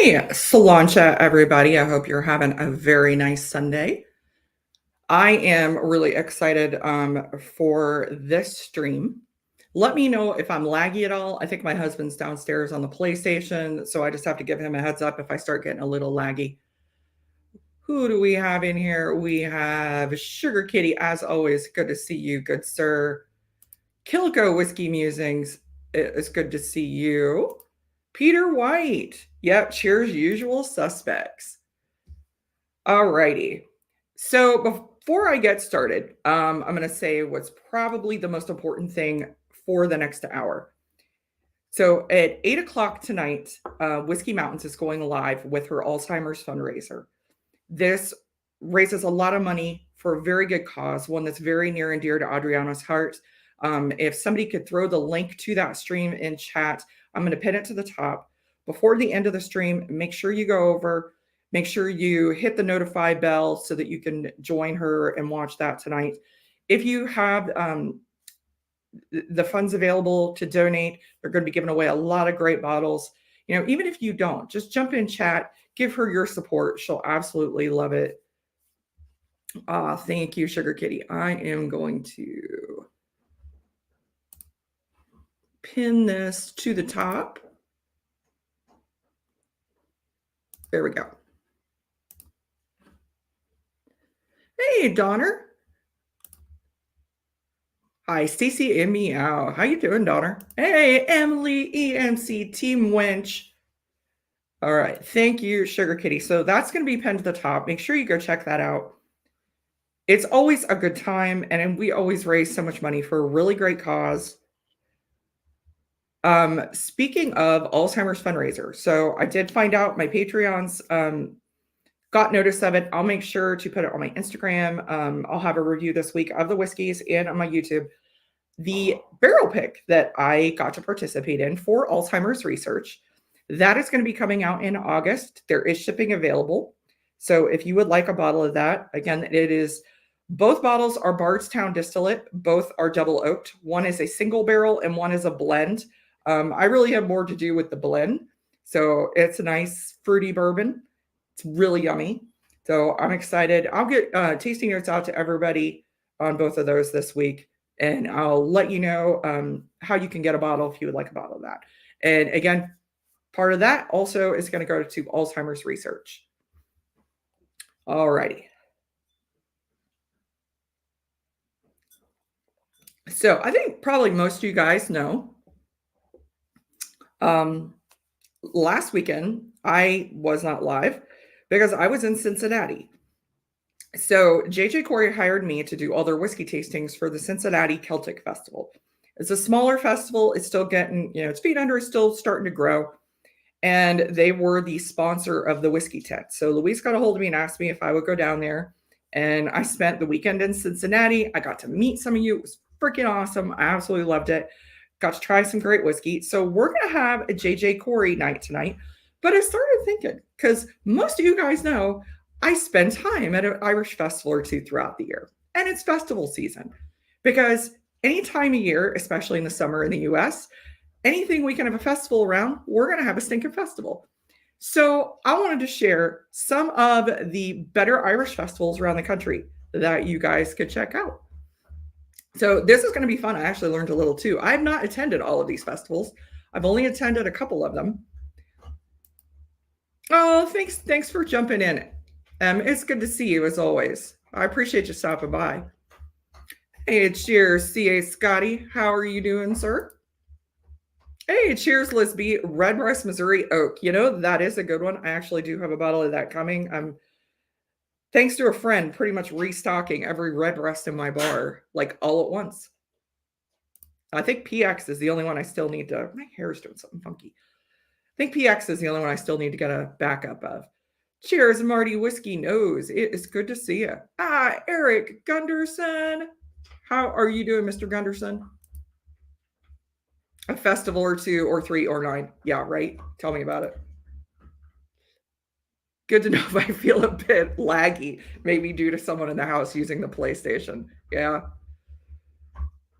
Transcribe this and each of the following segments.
Hey, Solancha, everybody. I hope you're having a very nice Sunday. I am really excited for this stream. Let me know if I'm laggy at all. I think my husband's downstairs on the PlayStation, so I just have to give him a heads up if I start getting a little laggy. Who do we have in here? We have Sugar Kitty, as always. Good to see you, good sir. Kilco Whiskey Musings, it's good to see you. Peter White. Yep, cheers, usual suspects. All righty. So before I get started, I'm going to say what's probably the most important thing for the next hour. So at 8 o'clock tonight, Whiskey Mountains is going live with her Alzheimer's fundraiser. This raises a lot of money for a very good cause, one that's very near and dear to Adriana's heart. If somebody could throw the link to that stream in chat, I'm going to pin it to the top. Before the end of the stream, make sure you go over, make sure you hit the notify bell so that you can join her and watch that tonight. If you have the funds available to donate, they're going to be giving away a lot of great bottles. You know, even if you don't, just jump in chat, give her your support. She'll absolutely love it. Thank you, Sugar Kitty. I am going to pin this to the top. There we go. Hey, Donner. Hi, Stacy and Meow. How you doing, Donner? Hey, Emily, EMC, Team Winch. All right. Thank you, Sugar Kitty. So that's going to be pinned to the top. Make sure you go check that out. It's always a good time, and we always raise so much money for a really great cause. Speaking of Alzheimer's fundraiser, so I did find out my Patreons got notice of it. I'll make sure to put it on my Instagram. I'll have a review this week of the whiskeys and on my YouTube. The barrel pick that I got to participate in for Alzheimer's research, that is going to be coming out in August. There is shipping available. So if you would like a bottle of that, again, it is, both bottles are Bardstown distillate. Both are double oaked. One is a single barrel and one is a blend. I really have more to do with the blend. So it's a nice fruity bourbon. It's really yummy. So I'm excited. I'll get tasting notes out to everybody on both of those this week. And I'll let you know how you can get a bottle if you would like a bottle of that. And again, part of that also is going to go to Alzheimer's research. All righty. So I think probably most of you guys know, last weekend I was not live because I was in Cincinnati. So JJ Corey hired me to do all their whiskey tastings for the Cincinnati Celtic Festival. It's a smaller festival. It's still getting, its feet under, it's still starting to grow. And they were the sponsor of the whiskey tent. So Luis got a hold of me and asked me if I would go down there. And I spent the weekend in Cincinnati. I got to meet some of you. It was freaking awesome. I absolutely loved it. Got to try some great whiskey. So we're going to have a JJ Corey night tonight. But I started thinking, because most of you guys know, I spend time at an Irish festival or two throughout the year. And it's festival season. Because any time of year, especially in the summer in the US, anything we can have a festival around, we're going to have a stinking festival. So I wanted to share some of the better Irish festivals around the country that you guys could check out. So this is going to be fun. I actually learned a little too. I've not attended all of these festivals. I've only attended a couple of them. Oh, thanks for jumping in. It's good to see you as always. I appreciate you stopping by. Hey, cheers, C.A. Scotty. How are you doing, sir? Hey, cheers, Lisby. Redbreast, Missouri Oak. That is a good one. I actually do have a bottle of that coming. I'm, thanks to a friend, pretty much restocking every Redbreast in my bar, like all at once. I think PX is the only one I still need to, my hair is doing something funky. I think PX is the only one I still need to get a backup of. Cheers, Marty Whiskey Nose. It is good to see you. Eric Gunderson. How are you doing, Mr. Gunderson? A festival or two or three or nine. Yeah, right? Tell me about it. Good to know if I feel a bit laggy, maybe due to someone in the house using the PlayStation. Yeah.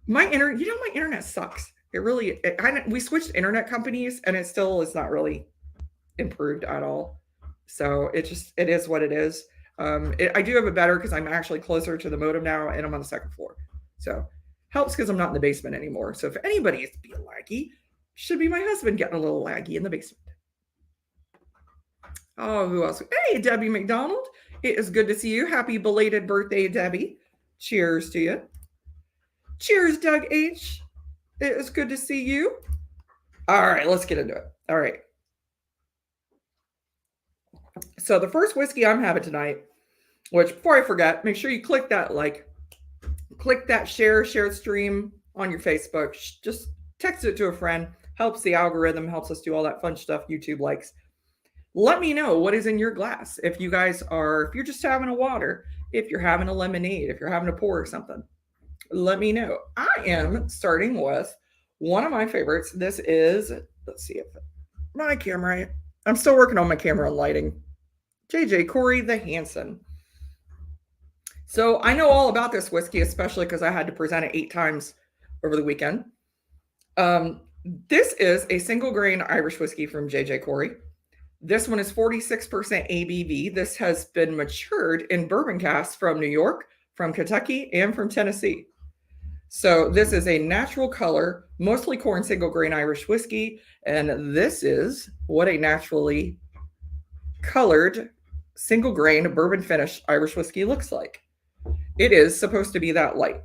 My internet sucks. It really, we switched internet companies and it still is not really improved at all. So it is what it is. I do have it better because I'm actually closer to the modem now, and I'm on the second floor. So helps because I'm not in the basement anymore. So if anybody is being laggy, should be my husband getting a little laggy in the basement. Oh, who else? Hey, Debbie McDonald. It is good to see you. Happy belated birthday, Debbie. Cheers to you. Cheers, Doug H. It is good to see you. All right, let's get into it. All right. So the first whiskey I'm having tonight, which before I forget, make sure you click that like, click that share stream on your Facebook. Just text it to a friend. Helps the algorithm, helps us do all that fun stuff YouTube likes. Let me know what is in your glass. If you guys are, if you're just having a water, if you're having a lemonade, if you're having a pour or something, let me know. I am starting with one of my favorites. This is, let's see if my camera, I'm still working on my camera lighting. JJ Corey the Hanson. So I know all about this whiskey, especially because I had to present it 8 times over the weekend. This is a single grain Irish whiskey from JJ Corey. This one is 46% ABV. This has been matured in bourbon casks from New York, from Kentucky, and from Tennessee. So this is a natural color, mostly corn single grain Irish whiskey. And this is what a naturally colored single grain bourbon finish Irish whiskey looks like. It is supposed to be that light.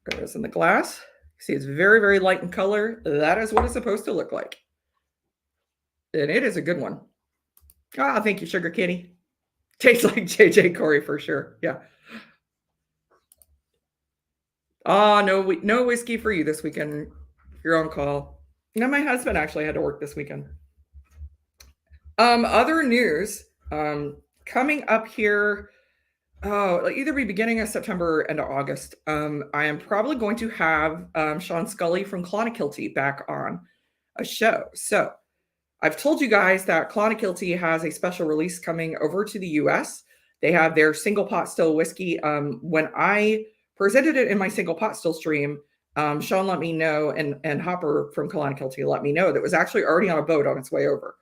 There it is in the glass. See, it's very, very light in color. That is what it's supposed to look like. And it is a good one. Ah, thank you, Sugar Kitty. Tastes like JJ Corey for sure. Yeah. Ah, no whiskey for you this weekend. You're on call. No, my husband actually had to work this weekend. Other news coming up here. Oh, either be beginning of September and August. I am probably going to have Sean Scully from Clonakilty back on a show. So I've told you guys that Clonakilty has a special release coming over to the US. They have their single pot still whiskey. When I presented it in my single pot still stream, Sean let me know, and Hopper from Clonakilty let me know that it was actually already on a boat on its way over.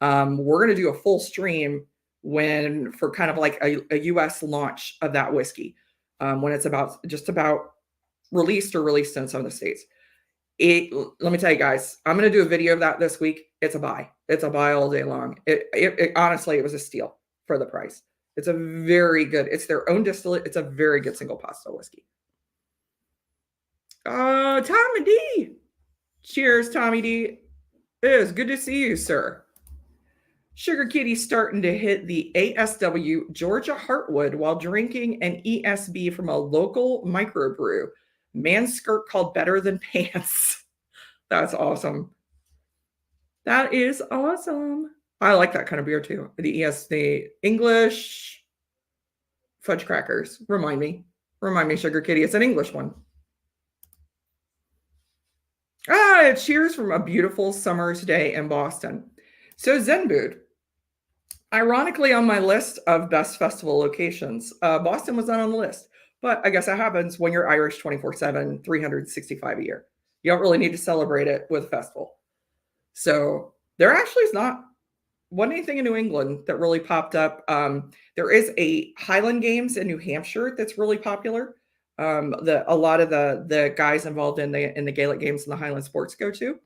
We're going to do a full stream for kind of like a US launch of that whiskey, when it's just about released in some of the states. Let me tell you guys, I'm going to do a video of that this week. It's a buy all day long. It honestly, it was a steal for the price. It's a very good, it's their own distillate. It's a very good single pot still whiskey. Tommy D. Cheers, Tommy D. It is good to see you, sir. Sugar Kitty's starting to hit the ASW Georgia Heartwood while drinking an ESB from a local microbrew. Man's skirt called Better Than Pants. That's awesome. That is awesome. I like that kind of beer too. The English fudge crackers. Remind me, Sugar Kitty. It's an English one. Cheers from a beautiful summer's day in Boston. So Zenbood, ironically on my list of best festival locations, Boston was not on the list, but I guess that happens when you're Irish 24/7, 365 a year. You don't really need to celebrate it with a festival. So there actually wasn't anything in New England that really popped up. There is a Highland Games in New Hampshire that's really popular. A lot of the guys involved in the Gaelic Games and the Highland sports go to.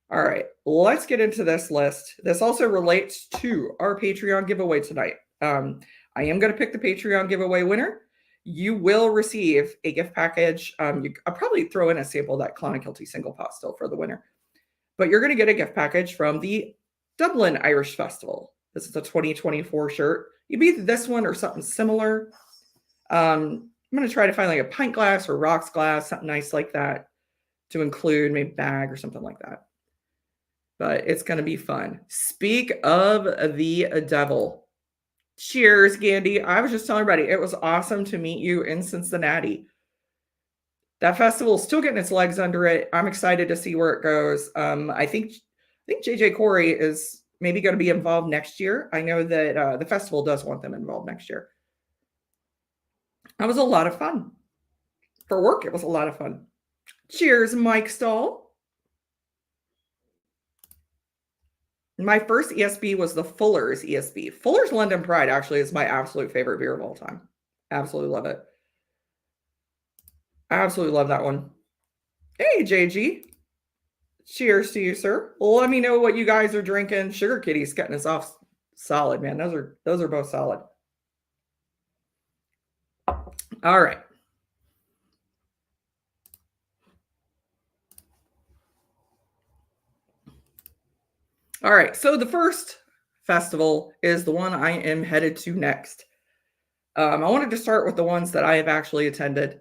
All right, let's get into this list. This also relates to our Patreon giveaway tonight. I am going to pick the Patreon giveaway winner. You will receive a gift package. I'll probably throw in a sample of that Clonakilty single pot still for the winner. But you're going to get a gift package from the Dublin Irish Festival. This is a 2024 shirt. You'd be this one or something similar. I'm going to try to find like a pint glass or rocks glass, something nice like that to include, maybe bag or something like that. But it's going to be fun. Speak of the devil. Cheers, Gandhi. I was just telling everybody, it was awesome to meet you in Cincinnati. That festival is still getting its legs under it. I'm excited to see where it goes. I think JJ Corey is maybe going to be involved next year. I know that the festival does want them involved next year. That was a lot of fun. For work, it was a lot of fun. Cheers, Mike Stahl. My first ESB was the Fuller's ESB. Fuller's London Pride actually is my absolute favorite beer of all time. Absolutely love it. I absolutely love that one. Hey, JG. Cheers to you, sir. Well, let me know what you guys are drinking. Sugar Kitty's cutting us off solid, man. Those are both solid. All right. All right. So the first festival is the one I am headed to next. I wanted to start with the ones that I have actually attended.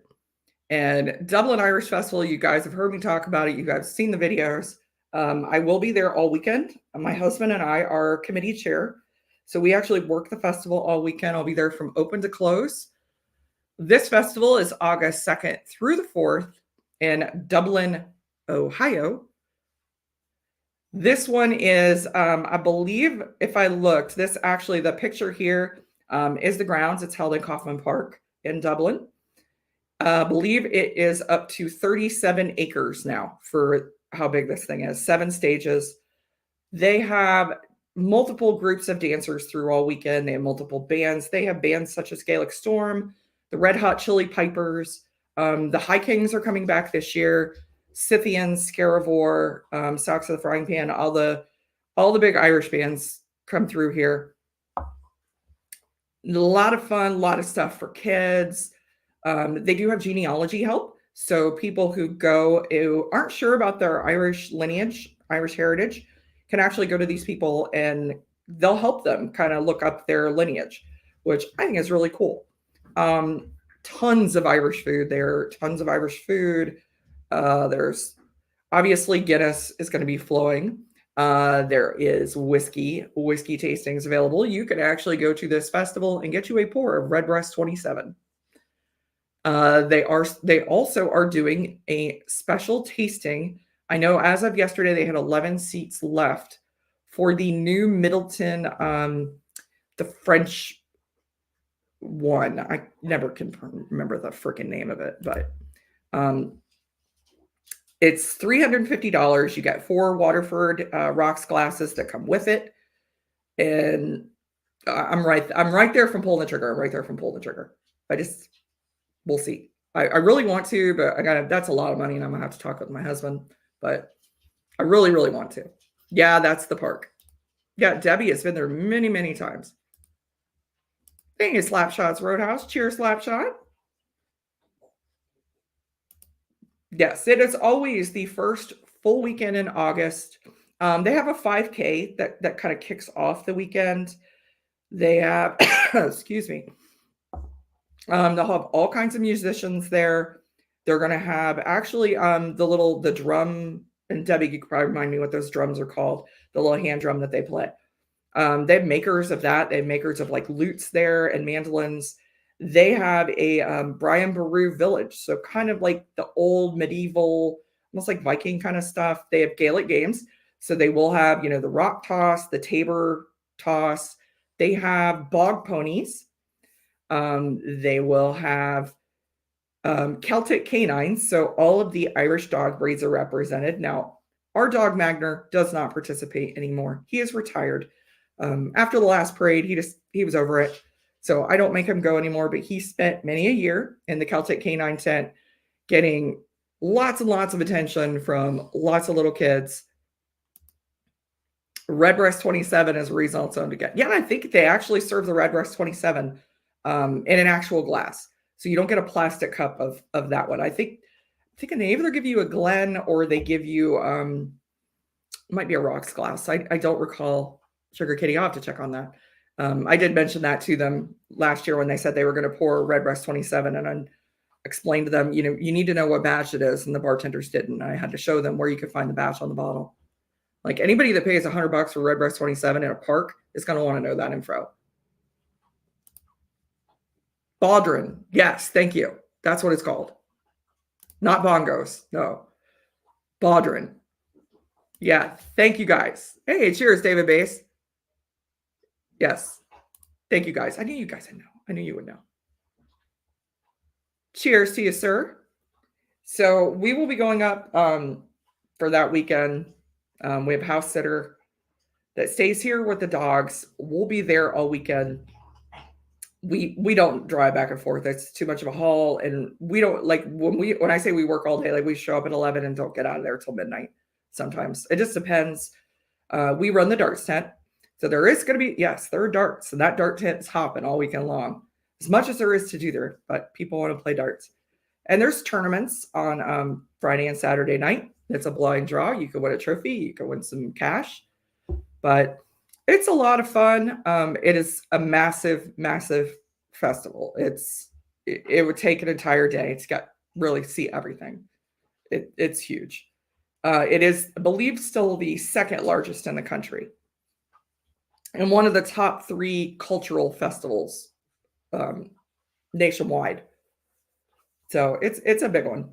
And Dublin Irish Festival, you guys have heard me talk about it. You guys have seen the videos. I will be there all weekend. My husband and I are committee chair. So we actually work the festival all weekend. I'll be there from open to close. This festival is August 2nd through the 4th in Dublin, Ohio. This one is, I believe, if I looked, this actually, the picture here is the grounds. It's held in Kaufman Park in Dublin. I believe it is up to 37 acres now for how big this thing is, 7 stages. They have multiple groups of dancers through all weekend. They have multiple bands. They have bands such as Gaelic Storm, the Red Hot Chili Pipers. The High Kings are coming back this year. Scythians, Scaravore, Socks of the Frying Pan, all the big Irish bands come through here. A lot of fun, a lot of stuff for kids. They do have genealogy help. So people who go who aren't sure about their Irish lineage, Irish heritage, can actually go to these people and they'll help them kind of look up their lineage, which I think is really cool. Tons of Irish food there, tons of Irish food. There's obviously Guinness is going to be flowing. There is whiskey tastings available. You could actually go to this festival and get you a pour of Redbreast 27. They also are doing a special tasting. I know as of yesterday they had 11 seats left for the new Middleton, the French one. I never can remember the freaking name of it, but it's $350. You get 4 Waterford rocks glasses that come with it, and I'm right there from pulling the trigger. I'm right there from pulling the trigger. We'll see. I really want to, but that's a lot of money, and I'm gonna have to talk with my husband. But I really, really want to. Yeah, that's the park. Yeah, Debbie has been there many, many times. Thank you, Slapshots Roadhouse. Cheers, Slapshot. Yes, it is always the first full weekend in August. They have a 5K that kind of kicks off the weekend. They have, excuse me. They'll have all kinds of musicians there. They're going to have actually the drum, and Debbie, you could probably remind me what those drums are called, the little hand drum that they play. They have makers of that. They have makers of like lutes there and mandolins. They have a Brian Boru village. So kind of like the old medieval, almost like Viking kind of stuff. They have Gaelic games. So they will have, the rock toss, the tabor toss. They have bog ponies. They will have Celtic canines. So all of the Irish dog breeds are represented. Now, our dog Magner does not participate anymore. He is retired. After the last parade, he was over it. So I don't make him go anymore, but he spent many a year in the Celtic canine tent getting lots and lots of attention from lots of little kids. Redbreast 27 is a result zone to get. Yeah, I think they actually serve the Redbreast 27 in an actual glass. So you don't get a plastic cup of that one. I think they either give you a Glen or they give you it might be a rocks glass. I don't recall. Sugar Kitty, I'll have to check on that. I did mention that to them last year when they said they were going to pour Redbreast 27, and I explained to them, you need to know what batch it is, and the bartenders didn't. I had to show them where you could find the batch on the bottle. Like anybody that pays $100 for Redbreast 27 in a park is going to want to know that info. Baldrin, yes, thank you. That's what it's called. Not bongos, no. Baldrin. Yeah, thank you guys. Hey, cheers, David Bass. Yes. Thank you guys. I knew you guys would know. I knew you would know. Cheers to you, sir. So we will be going up for that weekend. We have house sitter. that stays here with the dogs. We'll be there all weekend. We don't drive back and forth. It's too much of a haul, and we don't like when I say we work all day, like we show up at 11 and don't get out of there till midnight. Sometimes it just depends. We run the darts tent, so there is going to be, yes, there are darts, and that dart tent is hopping all weekend long, as much as there is to do there. But people want to play darts, and there's tournaments on Friday and Saturday night. It's a blind draw. You can win a trophy. You can win some cash, but it's a lot of fun. It is a massive, massive festival. It would take an entire day. It's got really see everything. It's huge. It is, I believe, still the second largest in the country, and one of the top 3 cultural festivals nationwide. So it's a big one.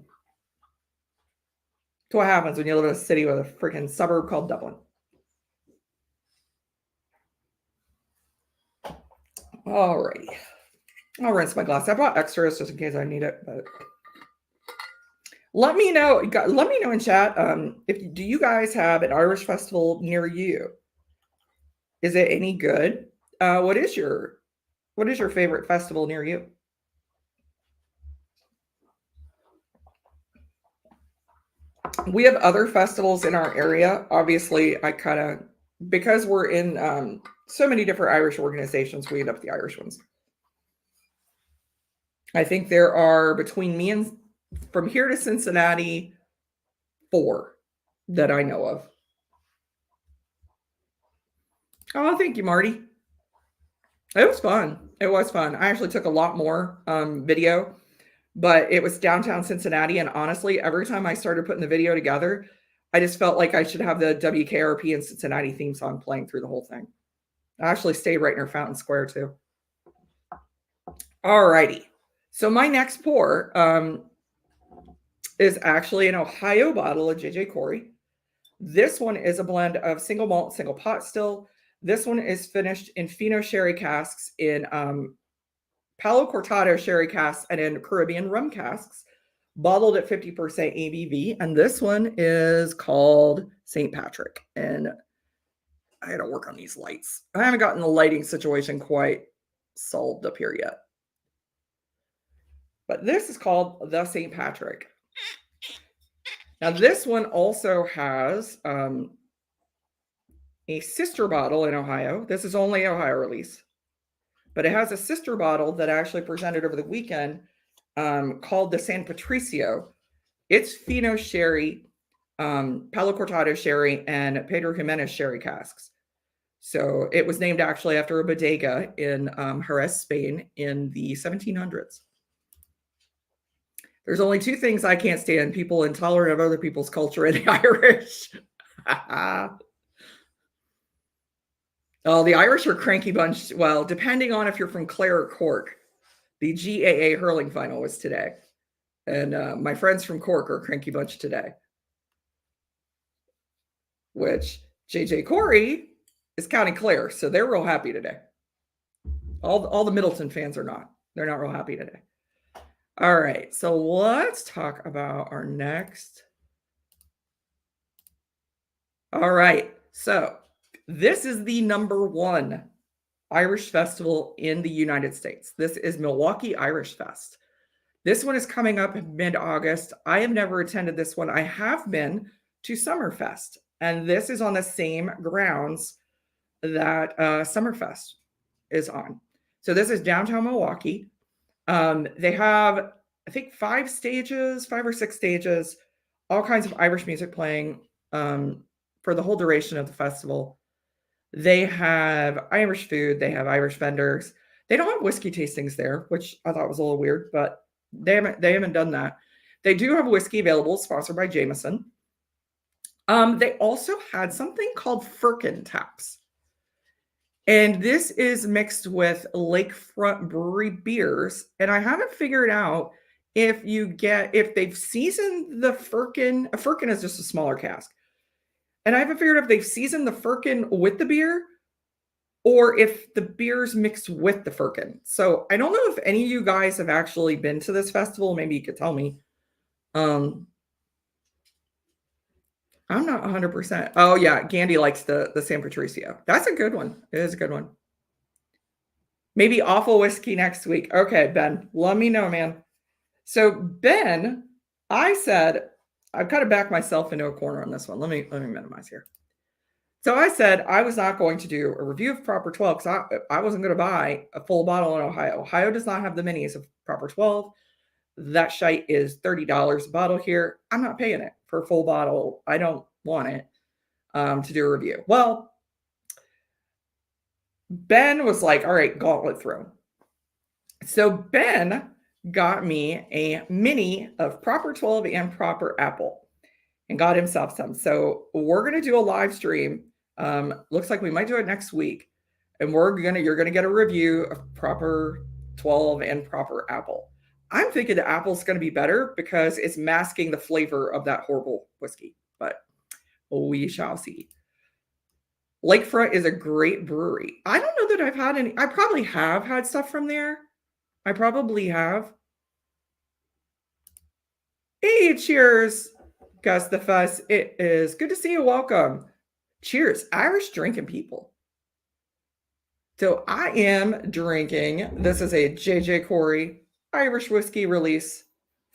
It's what happens when you live in a city with a freaking suburb called Dublin. Alrighty. I'll rinse my glass. I bought extras just in case I need it, but let me know. Let me know in chat. Do you guys have an Irish festival near you? Is it any good? What is your favorite festival near you? We have other festivals in our area. Obviously, because we're in so many different Irish organizations, we end up the Irish ones. I think there are, between me and from here to Cincinnati, 4 that I know of. Oh, thank you, Marty. It was fun. It was fun. I actually took a lot more video, but it was downtown Cincinnati. And honestly, every time I started putting the video together, I just felt like I should have the WKRP and Cincinnati theme song playing through the whole thing. I actually stayed right near Fountain Square too. All righty. So my next pour is actually an Ohio bottle of J.J. Corey. This one is a blend of single malt, single pot still. This one is finished in Fino sherry casks, in Palo Cortado sherry casks, and in Caribbean rum casks, bottled at 50% ABV. And this one is called St. Patrick. And I got to work on these lights. I haven't gotten the lighting situation quite solved up here yet. But this is called the St. Patrick. Now, this one also has a sister bottle in Ohio. This is only Ohio release, but it has a sister bottle that actually presented over the weekend called the San Patricio. It's Fino sherry, Palo Cortado sherry, and Pedro Jimenez sherry casks. So it was named actually after a bodega in Jerez, Spain in the 1700s. There's only 2 things I can't stand: people intolerant of other people's culture and the Irish. Oh, the Irish are cranky bunch. Well, depending on if you're from Clare or Cork. The GAA hurling final was today. And my friends from Cork are a cranky bunch today. Which J.J. Corey is County Clare, so they're real happy today. All the Middleton fans are not. They're not real happy today. All right, so let's talk about our next. All right, so this is the #1 Irish festival in the United States. This is Milwaukee Irish Fest. This one is coming up in mid-August. I have never attended this one. I have been to Summerfest, and this is on the same grounds that Summerfest is on. So this is downtown Milwaukee. They have, I think, 5 or 6 stages, all kinds of Irish music playing for the whole duration of the festival. They have Irish food. They have Irish vendors. They don't have whiskey tastings there, which I thought was a little weird, but they haven't done that. They do have whiskey available, sponsored by Jameson. They also had something called Firkin taps. And this is mixed with Lakefront Brewery beers. And I haven't figured out if they've seasoned the Firkin. A Firkin is just a smaller cask. And I haven't figured out if they've seasoned the Firkin with the beer or if the beer's mixed with the Firkin. So I don't know if any of you guys have actually been to this festival. Maybe you could tell me. I I'm not 100%. Oh yeah, Gandhi likes the San Patricio. That's a good one. It is a good one. Maybe awful whiskey next week. Okay, Ben, let me know, man. So Ben, I said I've kind of backed myself into a corner on this one. Let me minimize here. So I said I was not going to do a review of Proper 12 because I wasn't going to buy a full bottle in Ohio. Ohio does not have the minis of Proper 12. That shite is $30 a bottle here. I'm not paying it for a full bottle. I don't want it to do a review. Well, Ben was like, all right, gauntlet throw. So Ben got me a mini of Proper 12 and Proper Apple and got himself some. So we're going to do a live stream. Looks like we might do it next week. And you're going to get a review of Proper 12 and Proper Apple. I'm thinking the apple's going to be better because it's masking the flavor of that horrible whiskey, but we shall see. Lakefront is a great brewery. I don't know that I've had any. I probably have had stuff from there. I probably have. Hey, cheers, Gus the Fuss. It is good to see you. Welcome. Cheers, Irish drinking people. So I am drinking. This is a JJ Corey Irish whiskey release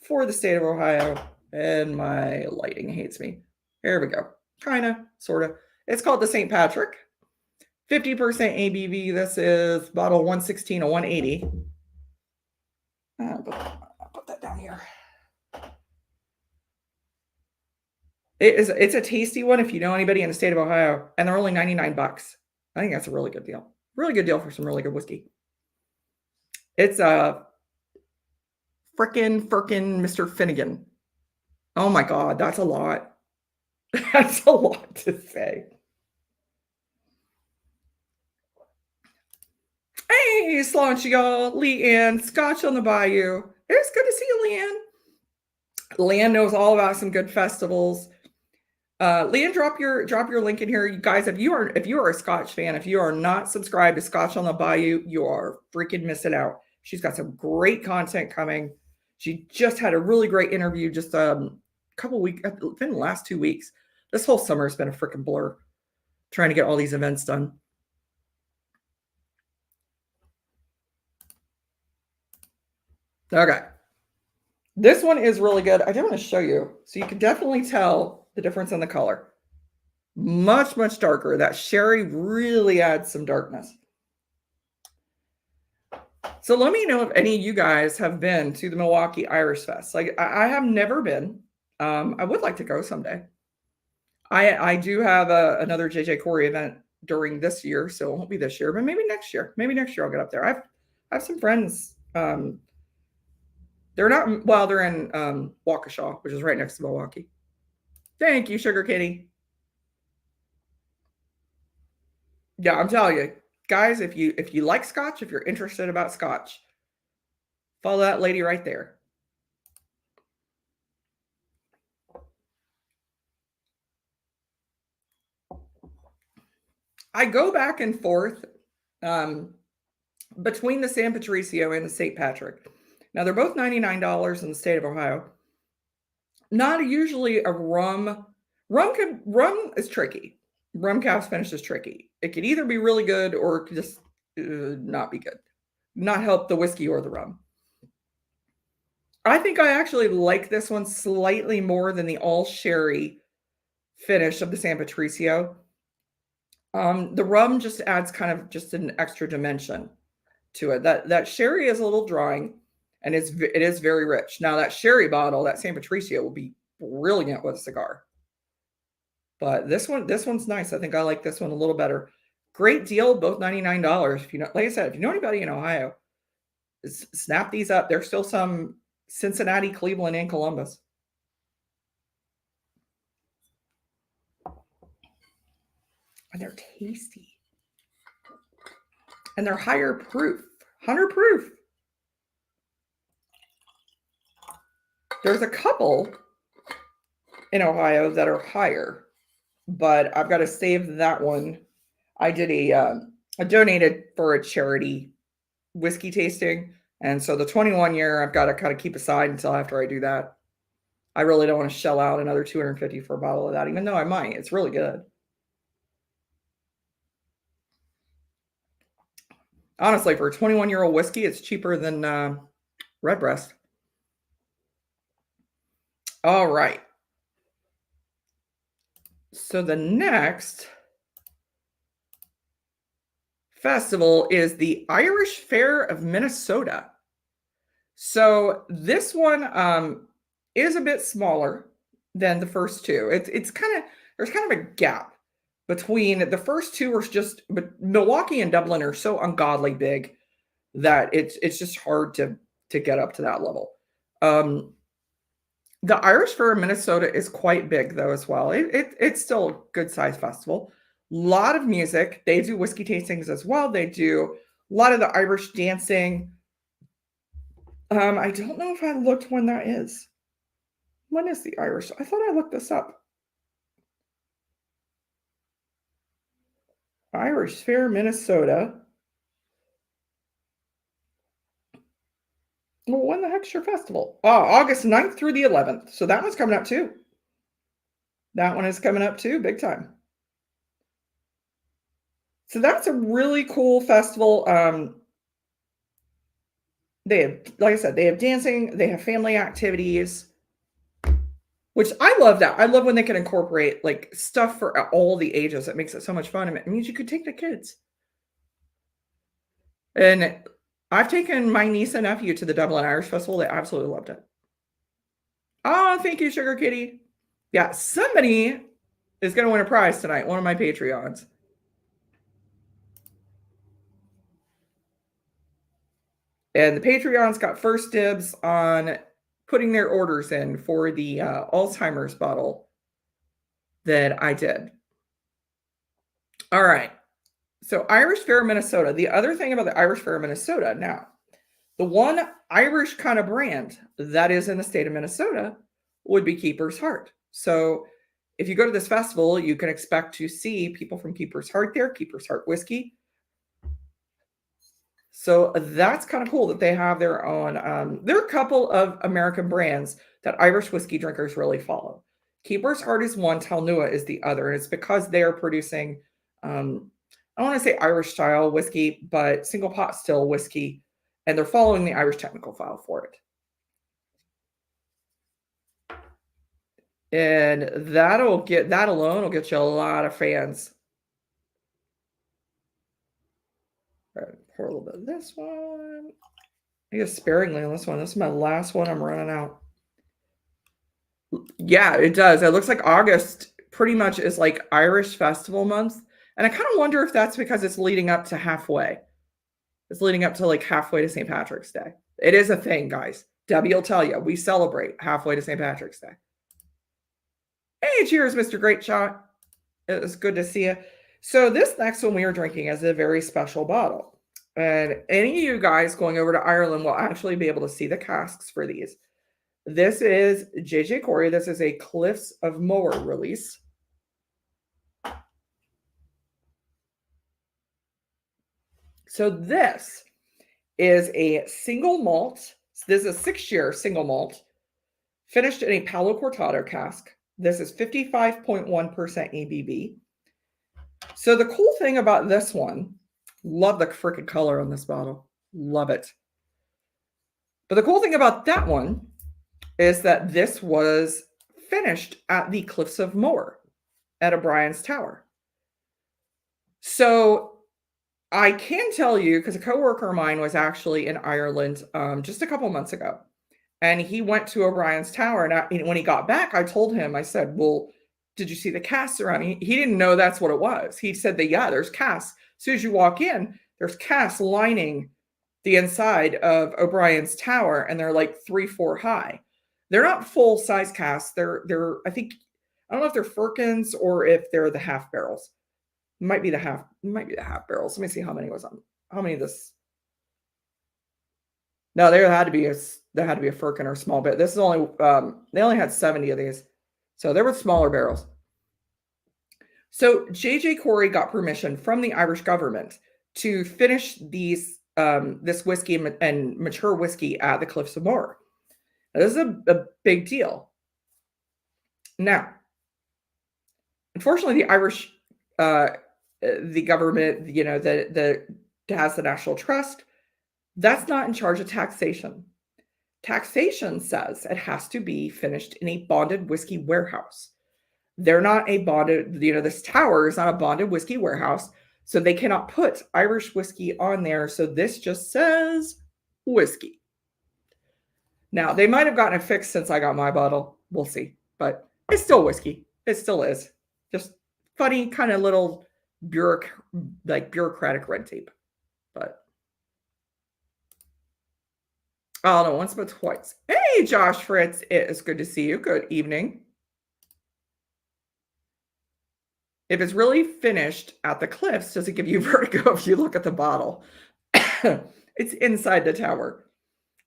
for the state of Ohio. And my lighting hates me. Here we go. Kind of, sort of. It's called the St. Patrick. 50% ABV. This is bottle 116 or 180. I'll put that down here. It's a tasty one if you know anybody in the state of Ohio, and they're only 99 bucks. I think that's a really good deal. Really good deal for some really good whiskey. It's a frickin' Mr. Finnegan. Oh my God, that's a lot. That's a lot to say. Hey, Slaunch, y'all. Leanne, Scotch on the Bayou. It's good to see you, Leanne. Leanne knows all about some good festivals. Leanne, drop your link in here, you guys. If you are a Scotch fan, if you are not subscribed to Scotch on the Bayou, you are freaking missing out. She's got some great content coming. She just had a really great interview just a couple weeks, been the last 2 weeks. This whole summer has been a freaking blur trying to get all these events done. Okay. This one is really good. I do want to show you. So you can definitely tell the difference in the color. Much, much darker. That sherry really adds some darkness. So let me know if any of you guys have been to the Milwaukee Irish Fest. Like I have never been. I would like to go someday. I do have another JJ Corey event during this year, so it won't be this year, but maybe next year. Maybe next year I'll get up there. I have some friends. They're in Waukesha, which is right next to Milwaukee. Thank you, Sugar Kitty. Yeah, I'm telling you, guys, if you like Scotch, if you're interested about Scotch, follow that lady right there. I go back and forth between the San Patricio and the St. Patrick. Now they're both $99 in the state of Ohio. Not usually a rum. Rum is tricky. Rum cask finish is tricky. It could either be really good or it could just not be good. Not help the whiskey or the rum. I think I actually like this one slightly more than the all sherry finish of the San Patricio. The rum just adds kind of just an extra dimension to it. That sherry is a little drying, and it is very rich. Now that sherry bottle, that San Patricio, will be brilliant with a cigar. But this one's nice. I think I like this one a little better. Great deal, both $99. If you know, like I said, if you know anybody in Ohio, snap these up. There's still some Cincinnati, Cleveland, and Columbus. And they're tasty. And they're higher proof, 100 proof. There's a couple in Ohio that are higher, but I've got to save that one. I did I donated for a charity whiskey tasting. And so the 21 year, I've got to kind of keep aside until after I do that. I really don't want to shell out another $250 for a bottle of that, even though I might. It's really good. Honestly, for a 21-year-old whiskey, it's cheaper than Redbreast. All right. So the next festival is the Irish Fair of Minnesota. So this one is a bit smaller than the first two. It's kind of there's kind of a gap between the first two are just but Milwaukee and Dublin are so ungodly big that it's just hard to get up to that level. Um, the Irish Fair of Minnesota is quite big though as well. It's still a good sized festival. A lot of music. They do whiskey tastings as well. They do a lot of the Irish dancing. I don't know if I looked when that is. When is the Irish? I thought I looked this up. Irish Fair, Minnesota. Well, when the heck's your festival? Oh, August 9th through the 11th. So that one's coming up too. That one is coming up too, big time. So that's a really cool festival. They have, like I said, they have dancing, they have family activities, which I love that. I love when they can incorporate like stuff for all the ages. It makes it so much fun. It means you could take the kids. And I've taken my niece and nephew to the Dublin Irish Festival. They absolutely loved it. Oh, thank you, Sugar Kitty. Yeah, somebody is going to win a prize tonight, one of my Patreons. And the Patreons got first dibs on putting their orders in for the Alzheimer's bottle that I did. All right. So Irish Fair, Minnesota. The other thing about the Irish Fair, Minnesota, now, the one Irish kind of brand that is in the state of Minnesota would be Keeper's Heart. So if you go to this festival, you can expect to see people from Keeper's Heart there, Keeper's Heart whiskey. So that's kind of cool that they have their own. There are a couple of American brands that Irish whiskey drinkers really follow. Keeper's Heart is one, Talnua is the other. And it's because they are producing, I don't want to say Irish style whiskey, but single pot still whiskey. And they're following the Irish technical file for it. And that alone will get you a lot of fans. All right, pour a little bit of this one. I guess sparingly on this one. This is my last one. I'm running out. Yeah, it does. It looks like August pretty much is like Irish festival month. And I kind of wonder if that's because it's leading up to halfway. It's leading up to like halfway to St. Patrick's Day. It is a thing, guys. Debbie will tell you. We celebrate halfway to St. Patrick's Day. Hey, cheers, Mr. Great Shot. It was good to see you. So this next one we are drinking is a very special bottle. And any of you guys going over to Ireland will actually be able to see the casks for these. This is JJ Corey. This is a Cliffs of Moher release. So this is a single malt. This is a 6-year single malt finished in a Palo Cortado cask. This is 55.1% ABV. So the cool thing about this one, love the freaking color on this bottle. Love it. But the cool thing about that one is that this was finished at the Cliffs of Moher at O'Brien's Tower. So I can tell you, because a coworker of mine was actually in Ireland just a couple months ago. And he went to O'Brien's Tower. And when he got back, I told him, I said, well, did you see the casts around? He didn't know that's what it was. He said that, yeah, there's casts. As soon as you walk in, there's casts lining the inside of O'Brien's Tower. And they're like 3-4 high. They're not full size casts. They're I think, I don't know if they're firkins or if they're the half barrels. Might be the half barrels. Let me see how many was on. How many of this? No, there had to be a firkin or a small bit. This is only they only had 70 of these. So there were smaller barrels. So JJ Corey got permission from the Irish government to finish these this whiskey and mature whiskey at the Cliffs of Moher. Now, this is a big deal. Now, unfortunately, the Irish, the government, the has the National Trust, that's not in charge of taxation. Taxation says it has to be finished in a bonded whiskey warehouse. They're not a bonded, this tower is not a bonded whiskey warehouse, so they cannot put Irish whiskey on there. So this just says whiskey. Now, they might have gotten it fixed since I got my bottle. We'll see. But it's still whiskey. It still is. Just funny, kind of little bureaucratic red tape. But oh no, once but twice. Hey, Josh Fritz. It is good to see you. Good evening. If it's really finished at the cliffs, does it give you vertigo if you look at the bottle? It's inside the tower.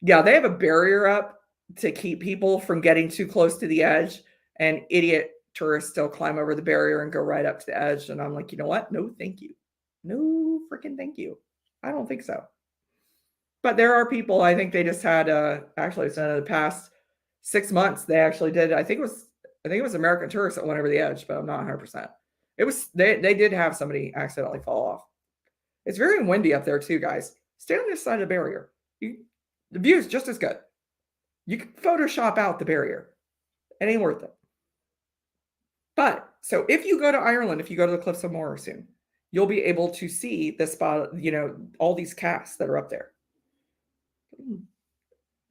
Yeah, they have a barrier up to keep people from getting too close to the edge, and idiot tourists still climb over the barrier and go right up to the edge. And I'm like, you know what? No, thank you. No freaking thank you. I don't think so. But there are people, I think they just had actually it's in the past 6 months, they actually did, I think it was American tourists that went over the edge, but I'm not 100%. It was they did have somebody accidentally fall off. It's very windy up there too, guys. Stay on this side of the barrier. The view is just as good. You can Photoshop out the barrier. It ain't worth it. But so if you go to Ireland, if you go to the Cliffs of Moher soon, you'll be able to see the spot, all these casts that are up there.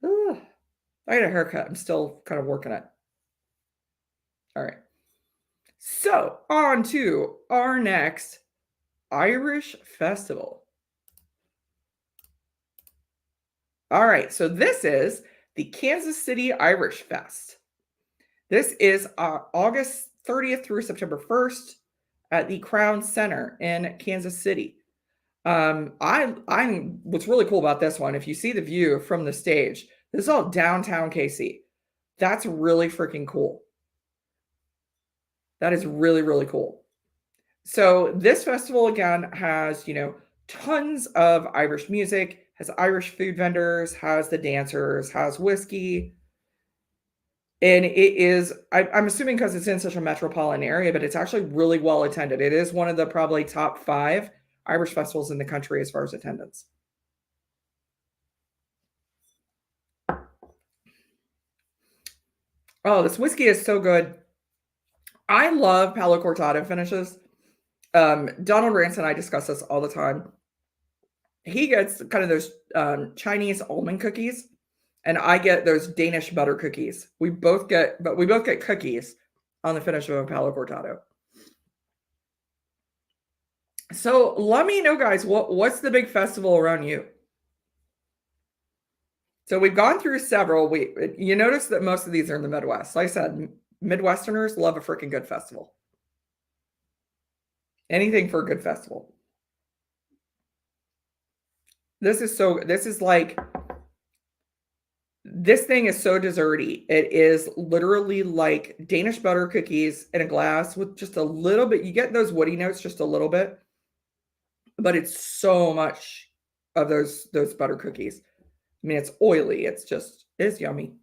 I had a haircut. I'm still kind of working it. All right. So on to our next Irish festival. All right. So this is the Kansas City Irish Fest. This is August 30th through September 1st at the Crown Center in Kansas City. What's really cool about this one, if you see the view from the stage, this is all downtown KC. That's really freaking cool. That is really, really cool. So this festival again has, tons of Irish music, has Irish food vendors, has the dancers, has whiskey. And it is, I'm assuming because it's in such a metropolitan area, but it's actually really well attended. It is one of the probably top 5 Irish festivals in the country as far as attendance. Oh, this whiskey is so good. I love Palo Cortado finishes. Donald Rance and I discuss this all the time. He gets kind of those Chinese almond cookies, and I get those Danish butter cookies. We both get cookies on the finish of a Palo Cortado. So let me know, guys, what's the big festival around you? So we've gone through several. You notice that most of these are in the Midwest. Like I said, Midwesterners love a freaking good festival. Anything for a good festival. This thing is so desserty. It is literally like Danish butter cookies in a glass with just a little bit. You get those woody notes just a little bit, but it's so much of those butter cookies. I mean, it's oily. It's yummy.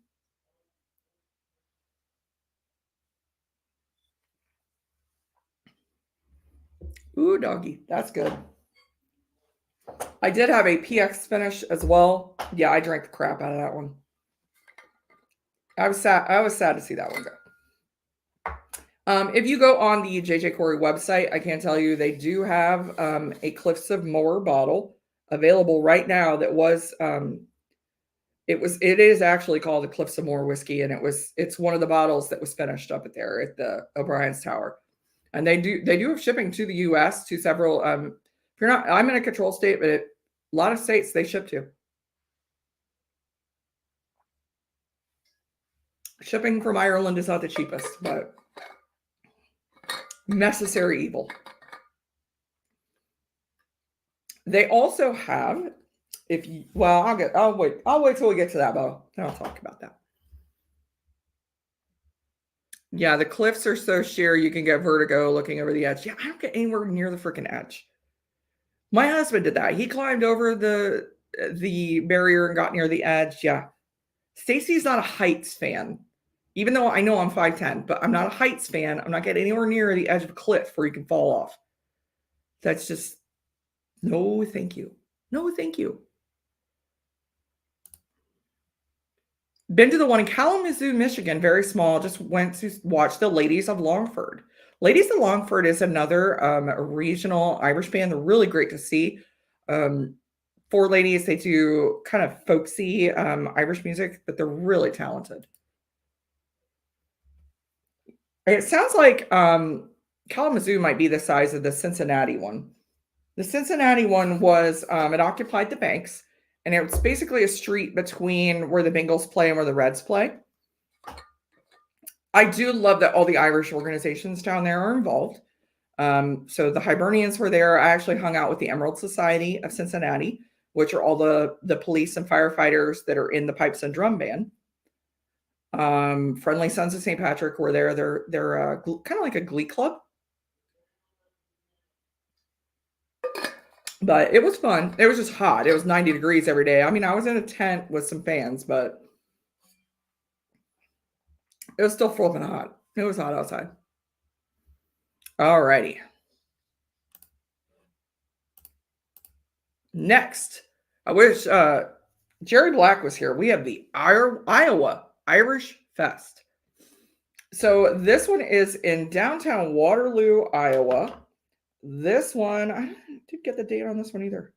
Ooh, doggy. That's good. I did have a PX finish as well. Yeah, I drank the crap out of that one. I was sad to see that one go. If you go on the JJ Corey website, I can tell you they do have a Cliffs of Moher bottle available right now. That was it is actually called the Cliffs of Moher whiskey, and it's one of the bottles that was finished up there at the O'Brien's Tower. And they do have shipping to the US to several if you're not, I'm in a control state, but a lot of states they ship to. Shipping from Ireland is not the cheapest, but necessary evil. They also have, I'll wait till we get to that, Bo. Then I'll talk about that. Yeah, the cliffs are so sheer you can get vertigo looking over the edge. Yeah, I don't get anywhere near the freaking edge. My husband did that. He climbed over the barrier and got near the edge. Yeah. Stacy's not a heights fan. Even though I know I'm 5'10", but I'm not a heights fan. I'm not getting anywhere near the edge of a cliff where you can fall off. That's just, no, thank you. No, thank you. Been to the one in Kalamazoo, Michigan, very small. Just went to watch the Ladies of Longford. Ladies of Longford is another regional Irish band. They're really great to see. Four ladies, they do kind of folksy Irish music, but they're really talented. It sounds like Kalamazoo might be the size of the Cincinnati one. The Cincinnati one was, it occupied the banks, and it's basically a street between where the Bengals play and where the Reds play. I do love that all the Irish organizations down there are involved. So the Hibernians were there. I actually hung out with the Emerald Society of Cincinnati, which are all the police and firefighters that are in the Pipes and Drum Band. Friendly Sons of St. Patrick were there. They're kind of like a glee club. But it was fun. It was just hot. It was 90 degrees every day. I mean, I was in a tent with some fans, but it was still frothing hot. It was hot outside. All righty. Next, I wish Jerry Black was here. We have the Iowa Irish Fest. So this one is in downtown Waterloo, Iowa. This one, I didn't get the date on this one either.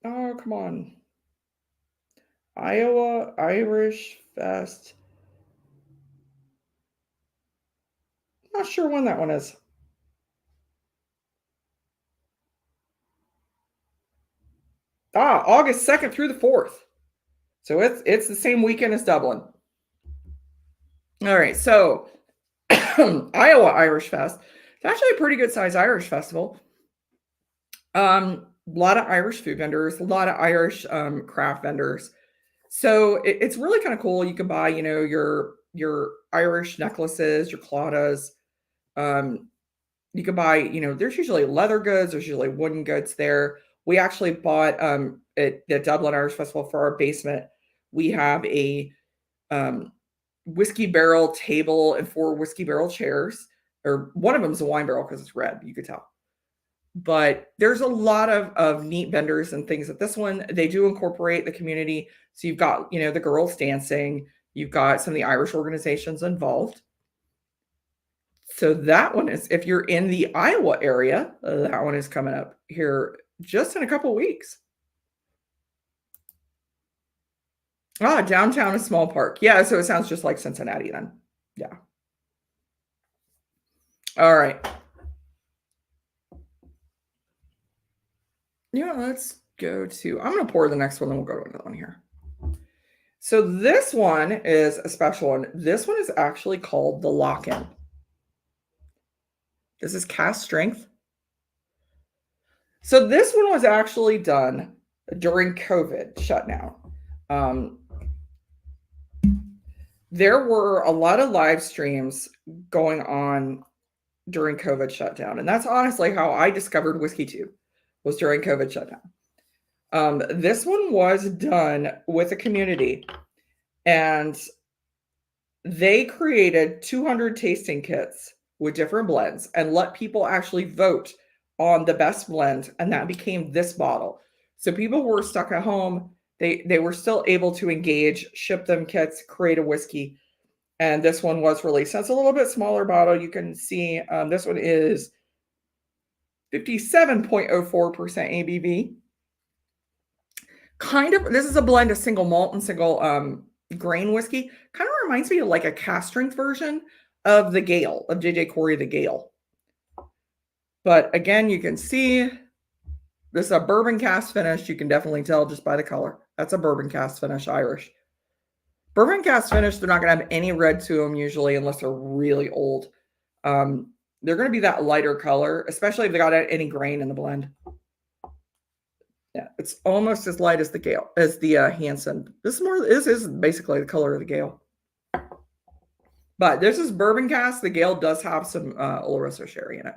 Oh, come on. Iowa Irish Fest. Not sure when that one is. August 2nd through the 4th. So it's the same weekend as Dublin. All right, so Iowa Irish Fest. It's actually a pretty good size Irish festival. A lot of Irish food vendors, a lot of Irish craft vendors. So it's really kind of cool. You can buy, your Irish necklaces, your claddagh. You can buy, there's usually leather goods, there's usually wooden goods there. We actually bought at the Dublin Irish Festival for our basement. We have a whiskey barrel table and 4 whiskey barrel chairs, or one of them is a wine barrel because it's red, you could tell. But there's a lot of neat vendors and things at this one. They do incorporate the community. So you've got, the girls dancing, you've got some of the Irish organizations involved. So that one is, if you're in the Iowa area, that one is coming up here just in a couple weeks. Downtown is small park. Yeah, so it sounds just like Cincinnati then. Yeah. All right. Let's go to, I'm going to pour the next one, then we'll go to another one here. So this one is a special one. This one is actually called the Lock-In. This is cast strength. So this one was actually done during COVID shutdown. There were a lot of live streams going on during COVID shutdown. And that's honestly how I discovered Whiskey Tube, was during COVID shutdown. This one was done with a community, and they created 200 tasting kits with different blends and let people actually vote on the best blend, and that became this bottle. So people who were stuck at home, they were still able to engage, ship them kits, create a whiskey, and this one was released. So it's a little bit smaller bottle. You can see this one is 57.04% ABV. This is a blend of single malt and single grain whiskey. Kind of reminds me of like a cast strength version of the Gale, of J.J. Corey, the Gale. But again, you can see this is a bourbon cast finish. You can definitely tell just by the color. That's a bourbon cast finish Irish. Bourbon cast finish, they're not going to have any red to them usually unless they're really old. They're going to be that lighter color, especially if they got any grain in the blend. Yeah, it's almost as light as the Gale, as the Hansen. This is basically the color of the Gale. But this is bourbon cast. The Gale does have some Oloroso sherry in it.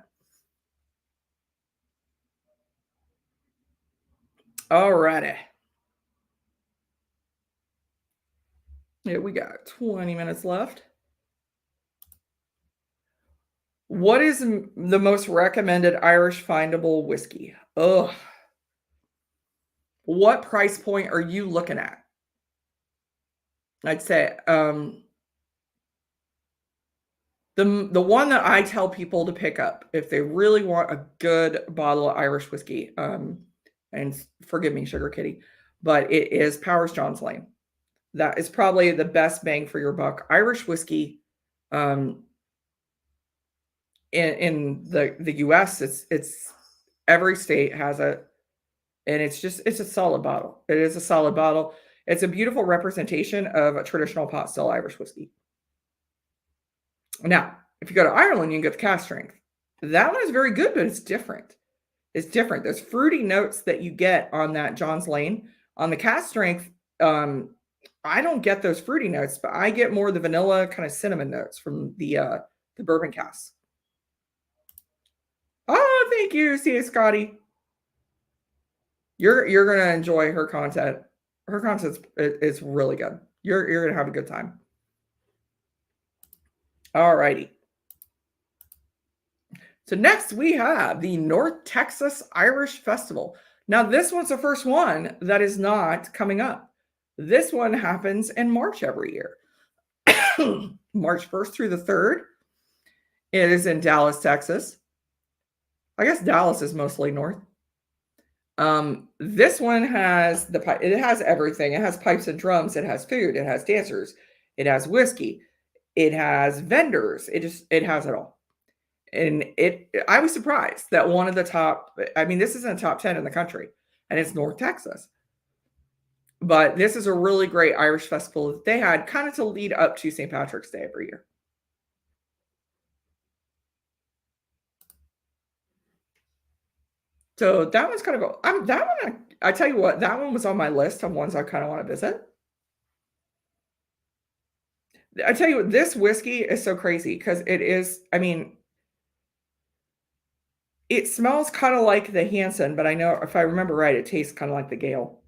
Alrighty. Yeah, we got 20 minutes left. What is the most recommended Irish findable whiskey? Ugh. What price point are you looking at? I'd say the one that I tell people to pick up if they really want a good bottle of Irish whiskey, and forgive me, Sugar Kitty, but it is Powers John's Lane. That is probably the best bang for your buck. Irish whiskey, um, in the US, it's every state has it, and it's a solid bottle. It is a solid bottle. It's a beautiful representation of a traditional pot still Irish whiskey. Now, if you go to Ireland, you can get the cask strength. That one is very good, but it's different. It's different. There's fruity notes that you get on that John's Lane. On the cask strength, I don't get those fruity notes, but I get more of the vanilla kind of cinnamon notes from the bourbon cask. Oh, thank you, CA Scotty. You're gonna enjoy her content. Her content is really good. You're gonna have a good time. All righty. So next we have the North Texas Irish Festival. Now this one's the first one that is not coming up. This one happens in March every year. March 1st through the 3rd. It is in Dallas, Texas. I guess Dallas is mostly north. This one has it has everything. It has pipes and drums, it has food, it has dancers, it has whiskey, it has vendors, it has it all. And I was surprised that one of the top, I mean, this isn't a top 10 in the country, and it's North Texas. But this is a really great Irish festival that they had kind of to lead up to St. Patrick's Day every year. So that one's kind of that one, I tell you what, that one was on my list of ones I kind of want to visit. I tell you what, this whiskey is so crazy because it is, I mean, it smells kind of like the Hansen, but I know if I remember right, it tastes kind of like the Gale.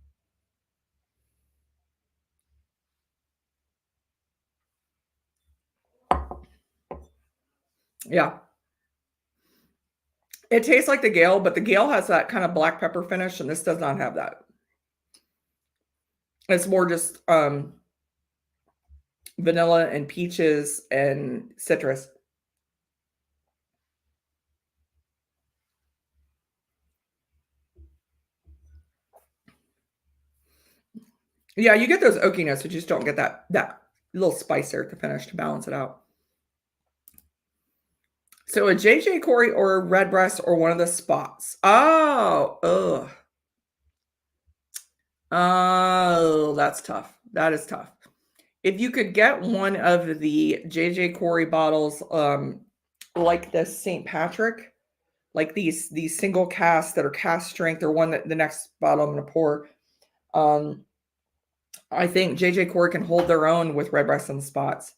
Yeah. It tastes like the Gale, but the Gale has that kind of black pepper finish, and this does not have that. It's more just vanilla and peaches and citrus. Yeah, you get those oakiness, but you just don't get that little spice there at the finish to balance it out. So a JJ Corey or a Redbreast or one of the spots. Oh, ugh. Oh, that's tough. That is tough. If you could get one of the JJ Corey bottles, like the St. Patrick, like these single casks that are cask strength, or one that the next bottle I'm going to pour. I think JJ Corey can hold their own with Redbreast and Spots.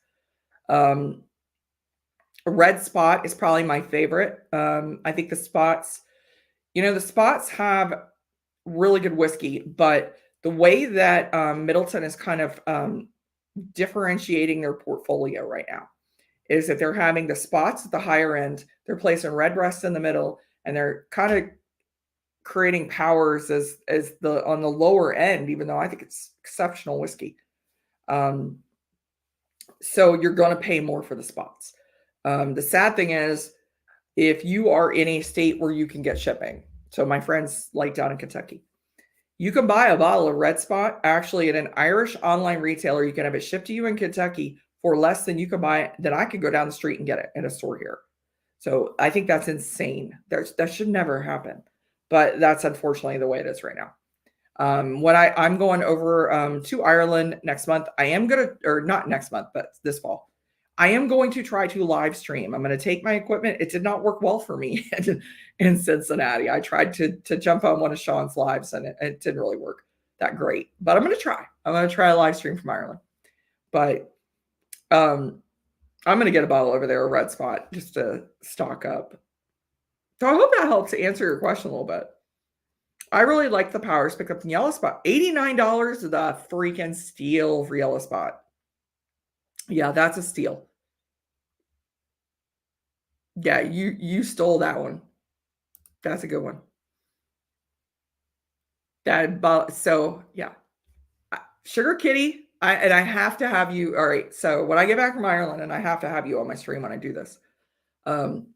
Red Spot is probably my favorite. I think the Spots, the Spots have really good whiskey, but the way that Middleton is kind of differentiating their portfolio right now is that they're having the Spots at the higher end, they're placing Redbreast in the middle, and they're kind of creating Powers as the on the lower end, even though I think it's exceptional whiskey. So you're going to pay more for the Spots. The sad thing is, if you are in a state where you can get shipping, so my friends like down in Kentucky, you can buy a bottle of Red Spot actually at an Irish online retailer. You can have it shipped to you in Kentucky for less than you can buy it, then I could go down the street and get it in a store here. So I think that's insane. That should never happen. But that's unfortunately the way it is right now. When I'm going over to Ireland next month, I am going to, or not next month, but this fall, I am going to try to live stream. I'm going to take my equipment. It did not work well for me in Cincinnati. I tried to jump on one of Sean's lives, and it didn't really work that great. But I'm going to try. I'm going to try a live stream from Ireland. But I'm going to get a bottle over there, a Red Spot, just to stock up. So I hope that helps to answer your question a little bit. I really like the Powers picked up in Yellow Spot. $89 the freaking steal for Yellow Spot. Yeah, that's a steal. Yeah, you stole that one. That's a good one. So yeah. Sugar Kitty, I have to have you. All right. So when I get back from Ireland, and I have to have you on my stream when I do this. Um,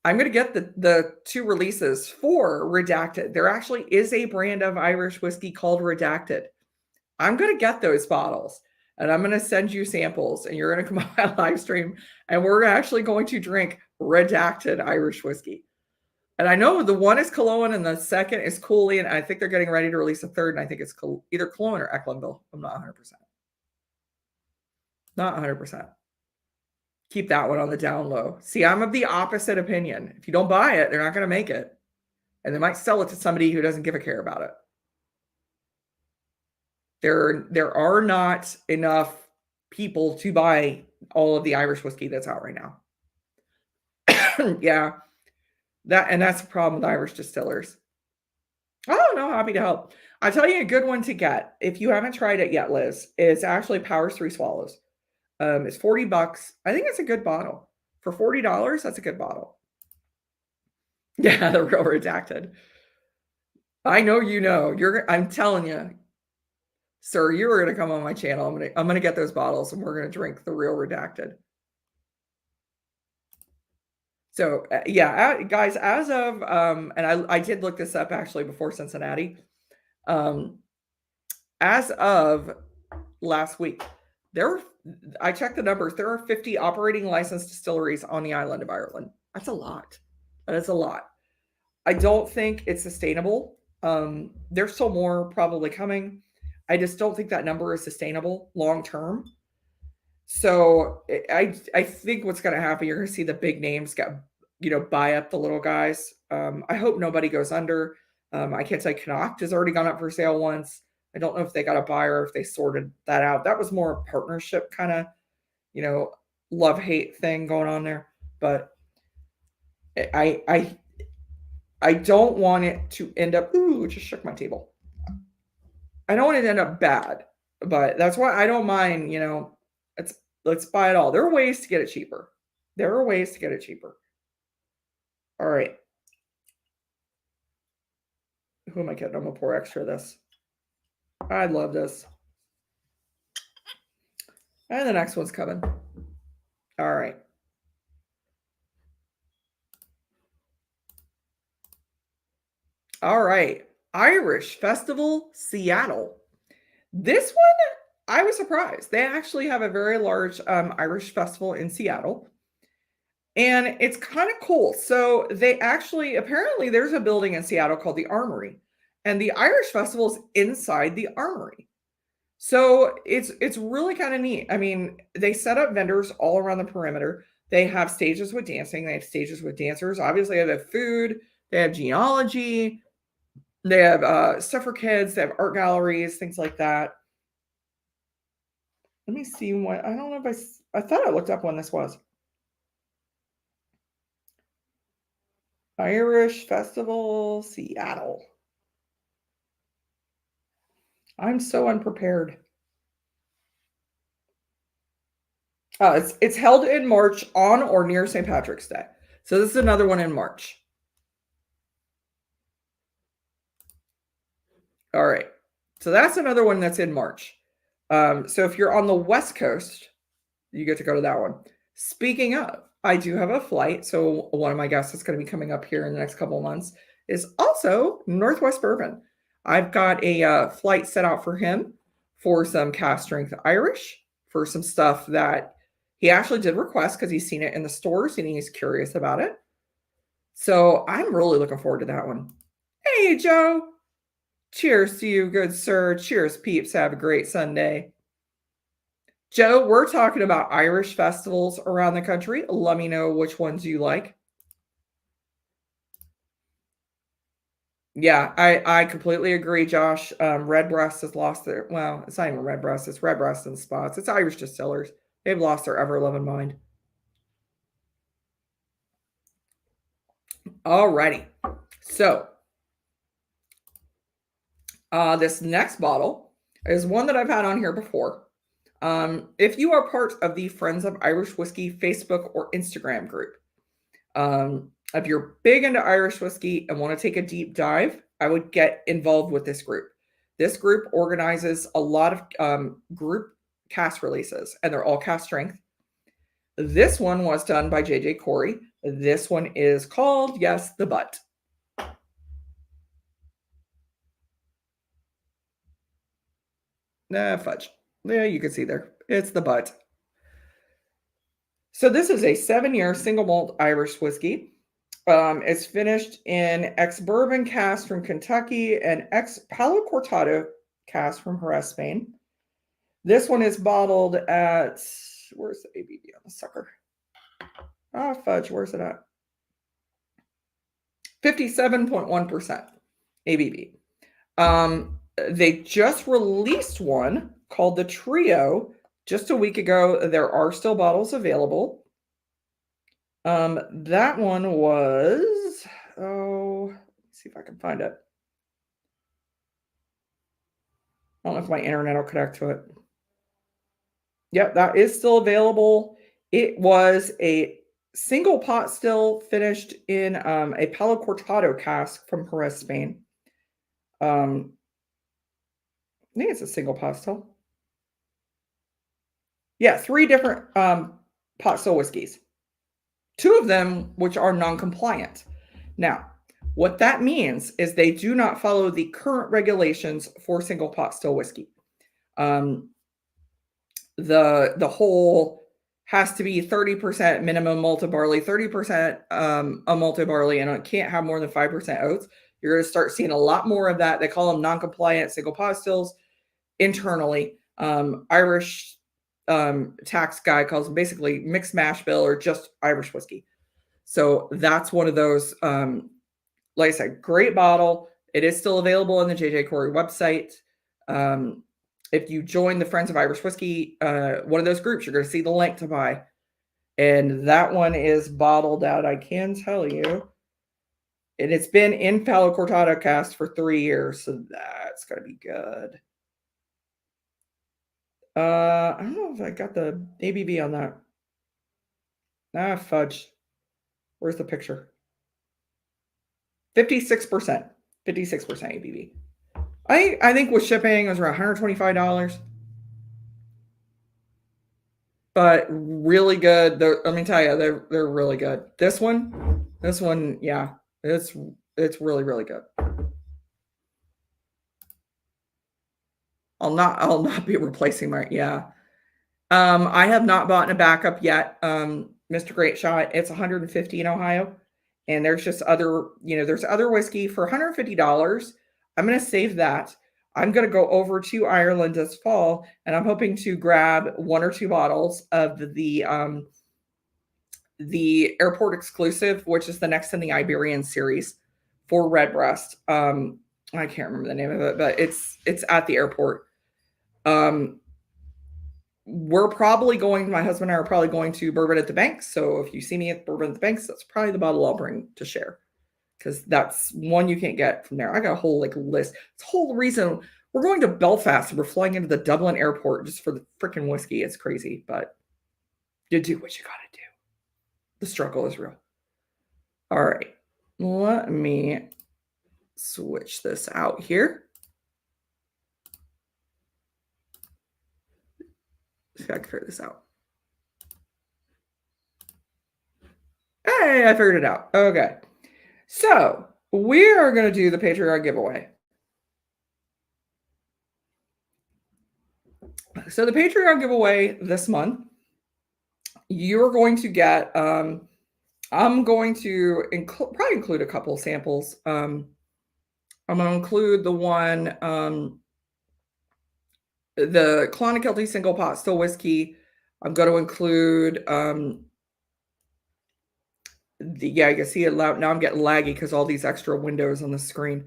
I'm gonna get the two releases for Redacted. There actually is a brand of Irish whiskey called Redacted. I'm gonna get those bottles and I'm gonna send you samples, and you're gonna come on my live stream, and we're actually going to drink Redacted Irish whiskey. And I know the one is Cologne and the second is Cooley, and I think they're getting ready to release a third, and I think it's either Cologne or Ecklenville. I'm not 100%. Not 100%. Keep that one on the down low. See, I'm of the opposite opinion. If you don't buy it, they're not going to make it. And they might sell it to somebody who doesn't give a care about it. There are not enough people to buy all of the Irish whiskey that's out right now. Yeah. That's the problem with Irish distillers. Oh, no, happy to help. I'll tell you a good one to get. If you haven't tried it yet, Liz, it's actually Powers 3 Swallows. It's $40. I think it's a good bottle. For $40, that's a good bottle. Yeah, the real Redacted. I know you know. I'm telling you, sir, you are gonna come on my channel. I'm gonna get those bottles and we're gonna drink the real Redacted. So yeah, guys, as of and I did look this up actually before Cincinnati. As of last week, I checked the numbers. There are 50 operating licensed distilleries on the island of Ireland. That's a lot. That is a lot. I don't think it's sustainable. There's still more probably coming. I just don't think that number is sustainable long term. So I think what's going to happen, you're going to see the big names buy up the little guys. I hope nobody goes under. I can't say Connacht has already gone up for sale once. I don't know if they got a buyer, if they sorted that out. That was more a partnership kind of, love hate thing going on there. But I don't want it to end up. Ooh, just shook my table. I don't want it to end up bad, but that's why I don't mind. Let's buy it all. There are ways to get it cheaper. All right. Who am I kidding? I'm gonna pour extra of this. I love this. And the next one's coming. All right. All right. Irish Festival Seattle. This one, I was surprised. They actually have a very large Irish festival in Seattle. And it's kind of cool. So they actually, apparently, there's a building in Seattle called the Armory, and the Irish Festival is inside the Armory. So it's really kind of neat. I mean, they set up vendors all around the perimeter. They have stages with dancing. They have stages with dancers. Obviously, they have food. They have genealogy. They have stuff for kids. They have art galleries, things like that. Let me see what. I don't know if I thought I looked up when this was. Irish Festival, Seattle. I'm so unprepared. It's held in March on or near St. Patrick's Day. So this is another one in March. All right. So that's another one that's in March. So if you're on the West Coast, you get to go to that one. Speaking of, I do have a flight. So one of my guests that's going to be coming up here in the next couple of months is also Northwest Bourbon. I've got a flight set out for him for some cast strength Irish, for some stuff that he actually did request because he's seen it in the stores and he's curious about it. So I'm really looking forward to that one. Hey, Joe. Cheers to you, good sir. Cheers, peeps. Have a great Sunday. Joe, we're talking about Irish festivals around the country. Let me know which ones you like. Yeah, I completely agree, Josh. Redbreast has lost their, well, it's not even Redbreast, it's Redbreast and Spots. It's Irish distillers. They've lost their ever-loving mind. Alrighty. So, this next bottle is one that I've had on here before. If you are part of the Friends of Irish Whiskey Facebook or Instagram group, if you're big into Irish whiskey and want to take a deep dive, I would get involved with this group. This group organizes a lot of group cast releases, and they're all cast strength. This one was done by JJ Corey. This one is called, yes, The Butt. Nah, fudge. Yeah, you can see there. It's The Butt. So this is a 7-year single malt Irish whiskey. It's finished in ex-bourbon cask from Kentucky and ex-Palo Cortado cask from Jerez, Spain. This one is bottled at, where's the ABV on the sucker? Ah, fudge, where's it at? 57.1% ABV. They just released one called the Trio just a week ago. There are still bottles available. That one was, let's see if I can find it. I don't know if my internet will connect to it. Yep, that is still available. It was a single pot still finished in a Palo Cortado cask from Jerez, Spain. I think it's a single pot still. Yeah, 3 different pot still whiskeys. 2 of them which are non-compliant. Now, what that means is they do not follow the current regulations for single pot still whiskey. The whole has to be 30% minimum malted barley, 30% unmalted barley, and it can't have more than 5% oats. You're going to start seeing a lot more of that. They call them non-compliant single pot stills internally. Irish tax guy calls them basically mixed mash bill or just Irish whiskey. So that's one of those, like I said, great bottle. It is still available on the JJ Corey website. If you join the Friends of Irish Whiskey, one of those groups, you're going to see the link to buy. And that one is bottled out, I can tell you. And it's been in Palo Cortado cask for 3 years, so that's going to be good. I don't know if I got the ABV on that. Ah, fudge. Where's the picture? 56%. 56% ABV. I think with shipping, it was around $125. But really good. Let me tell you, they're really good. This one, yeah, it's really, really good. I'll not be replacing my, yeah. I have not bought a backup yet. Mr. Great Shot, it's $150 in Ohio. And there's just other, there's other whiskey for $150. I'm going to save that. I'm going to go over to Ireland this fall, and I'm hoping to grab 1 or 2 bottles of the airport exclusive, which is the next in the Iberian series for Redbreast. I can't remember the name of it, but it's at the airport. We're probably going, my husband and I are probably going to Bourbon at the Banks. So if you see me at Bourbon at the Banks, that's probably the bottle I'll bring to share, because that's one you can't get from there. I got a whole list. It's the whole reason we're going to Belfast and we're flying into the Dublin airport just for the freaking whiskey. It's crazy, but you do what you got to do. The struggle is real. All right, let me switch this out here. See if I can figure this out. Hey, I figured it out. Okay. So we are going to do the Patreon giveaway. So the Patreon giveaway this month, you're going to get, I'm going to probably include a couple samples. I'm going to include the one, the Clonakilty single pot still whiskey. I'm going to include, yeah, you can see it loud. Now I'm getting laggy because all these extra windows on the screen.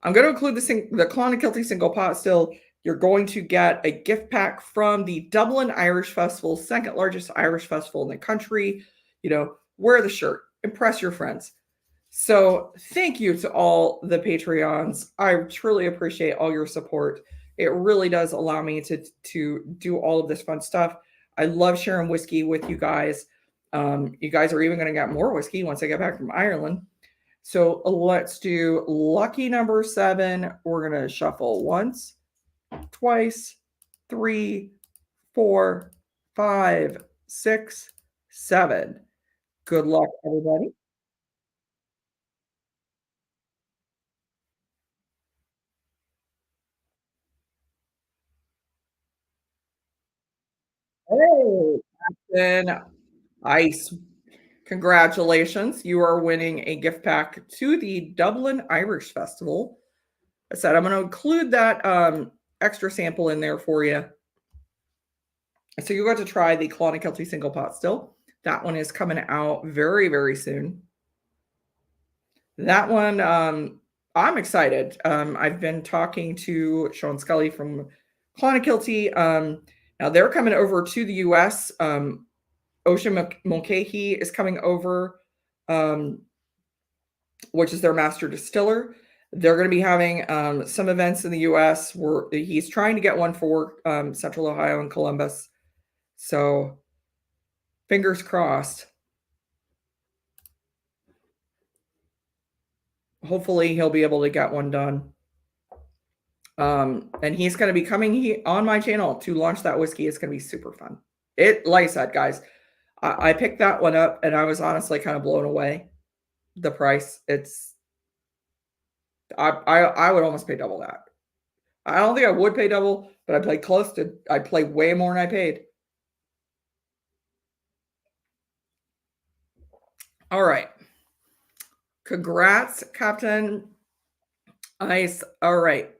I'm going to include the Clonakilty single pot still. You're going to get a gift pack from the Dublin Irish Festival, second largest Irish festival in the country. Wear the shirt, impress your friends. So thank you to all the Patreons. I truly appreciate all your support. It really does allow me to do all of this fun stuff. I love sharing whiskey with you guys. You guys are even going to get more whiskey once I get back from Ireland. So let's do lucky number 7. We're going to shuffle once, twice, 3, 4, 5, 6, 7. Good luck, everybody. Hey, Captain Ice. Congratulations. You are winning a gift pack to the Dublin Irish Festival. I said I'm going to include that extra sample in there for you. So you got to try the Clonakilty single pot still. That one is coming out very, very soon. That one, I'm excited. I've been talking to Sean Scully from Clonakilty. Now they're coming over to the US. Ocean Mulcahy is coming over, which is their master distiller. They're going to be having some events in the US where he's trying to get one for Central Ohio and Columbus. So fingers crossed. Hopefully he'll be able to get one done. And he's going to be coming on my channel to launch that whiskey. It's going to be super fun. Like I said, guys, I picked that one up and I was honestly kind of blown away. The price, I would almost pay double that. I don't think I would pay double, but I'd play way more than I paid. All right. Congrats, Captain Ice. All right.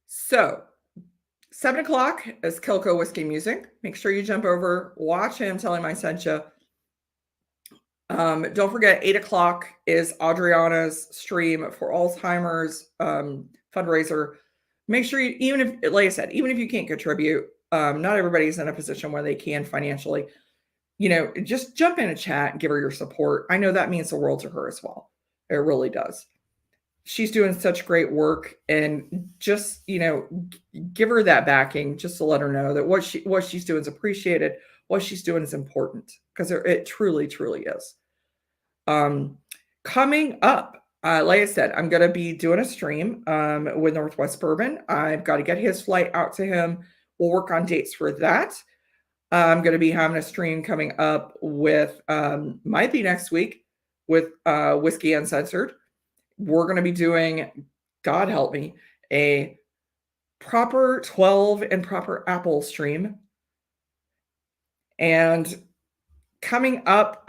So 7 o'clock is Kilco Whiskey Music. Make sure you jump over, watch him, tell him I sent you. Don't forget, 8 o'clock is Adriana's stream for Alzheimer's fundraiser. Make sure you, even if, like I said, even if you can't contribute, not everybody's in a position where they can financially, just jump in a chat and give her your support. I know that means the world to her as well. It really does. She's doing such great work, and just, give her that backing just to let her know that what she's doing is appreciated. What she's doing is important, because it truly, truly is. Coming up, like I said, I'm going to be doing a stream with Northwest Bourbon. I've got to get his flight out to him. We'll work on dates for that. I'm going to be having a stream coming up with, might be next week, with Whiskey Uncensored. We're going to be doing, God help me, a proper 12 and proper apple stream. And coming up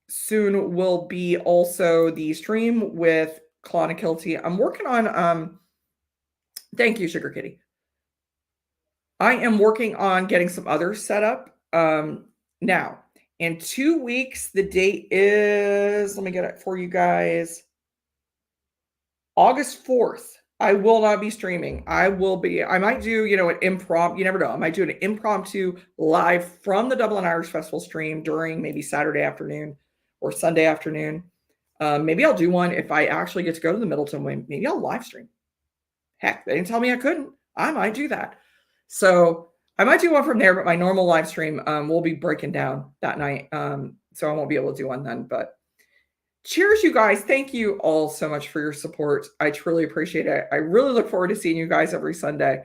soon will be also the stream with Clonakilty. I'm working on, thank you, Sugar Kitty. I am working on getting some others set up. Now, in 2 weeks, the date is, let me get it for you guys, August 4th. I will not be streaming. I might do, an impromptu, you never know. I might do an impromptu live from the Dublin Irish Festival stream during maybe Saturday afternoon or Sunday afternoon. Maybe I'll do one if I actually get to go to the Middleton way. Maybe I'll live stream. Heck, they didn't tell me I couldn't. I might do that. So I might do one from there, but my normal live stream will be breaking down that night. So I won't be able to do one then, but cheers, you guys. Thank you all so much for your support. I truly appreciate it. I really look forward to seeing you guys every Sunday.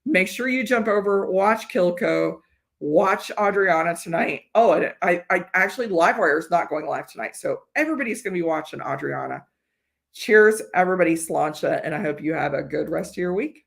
Make sure you jump over, watch Kilco, watch Adriana tonight. Oh, and I actually, Livewire is not going live tonight. So everybody's going to be watching Adriana. Cheers, everybody, Sláinte, and I hope you have a good rest of your week.